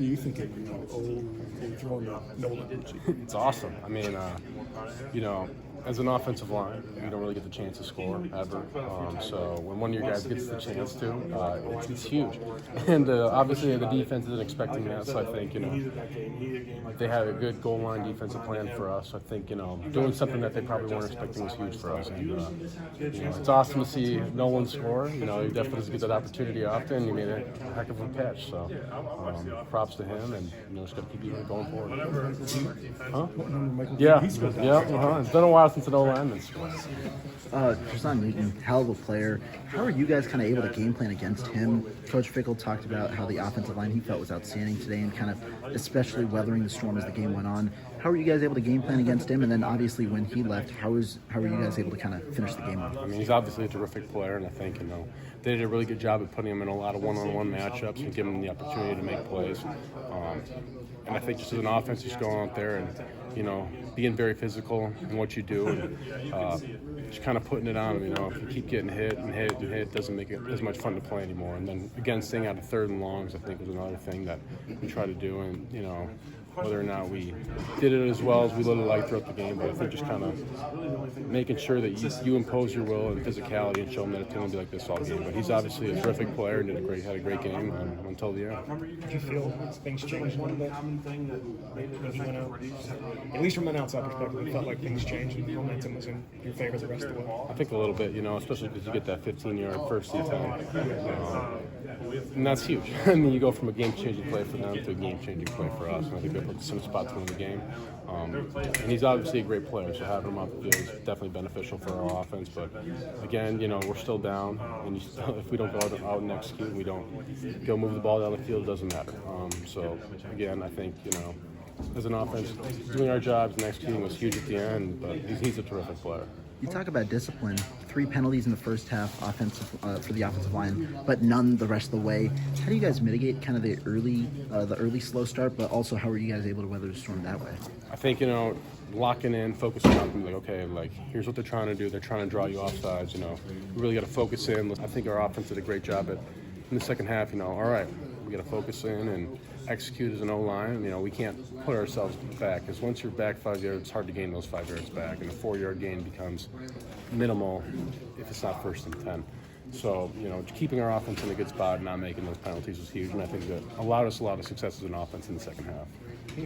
do you think of, throwing Nolan? It's awesome. I mean, as an offensive line, you don't really get the chance to score ever. So when one of your guys gets the chance to, it's huge. And obviously the defense isn't expecting that. So I think, they had a good goal line defensive plan for us. I think, doing something that they probably weren't expecting was huge for us. And, it's awesome to see Nolan score. He definitely doesn't get that opportunity often. He made a heck of a catch. So props to him, and just got to keep going forward. Huh? Yeah. It's been a while since an O-lineman scored. Rohan Newton, hell of a player. How are you guys kind of able to game plan against him? Coach Fickle talked about how the offensive line he felt was outstanding today, and kind of especially weathering the storm as the game went on. How are you guys able to game plan against him? And then obviously when he left, how were you guys able to kind of finish the game off? I mean, he's obviously a terrific player, and I think they did a really good job of putting him in a lot of one-on-one matchups and giving him the opportunity to make plays. And I think just as an offense, just going out there and being very physical in what you do, and just kind of putting it on him. If you keep getting hit and hit and hit, it doesn't make it as much fun to play anymore. And then again, staying out of third and longs, I think, was another thing that we try to do. And whether or not we did it as well as we would have liked throughout the game, but I think just kind of making sure that you impose your will and physicality and show him that it's going to be like this all game. But he's obviously a terrific player and had a great game until the end. Did you feel things changed a little bit when he went out? At least from an outside perspective, it felt like things changed and momentum was in your favor the rest of the way. I think a little bit, especially because you get that 15-yard first attempt. And that's huge. I mean, you go from a game-changing play for them to a game-changing play for us. And I think that puts us in a spot to win the game. And he's obviously a great player, so having him on the field is definitely beneficial for our offense. But again, we're still down, and if we don't go out and execute and we don't go move the ball down the field, it doesn't matter. So again, I think, as an offense, doing our jobs and executing was huge at the end, but he's a terrific player. You talk about discipline. 3 penalties in the first half for the offensive line, but none the rest of the way. How do you guys mitigate kind of the early slow start, but also how are you guys able to weather the storm that way? I think, locking in, focusing on, here's what they're trying to do. They're trying to draw you off sides, We really got to focus in. I think our offense did a great job in the second half, all right, we got to focus in and execute as an O-line. We can't put ourselves back, because once you're back 5 yards, it's hard to gain those 5 yards back, and a 4-yard gain becomes minimal if it's not first and 10. So, keeping our offense in a good spot and not making those penalties was huge, and I think that allowed us a lot of success as an offense in the second half.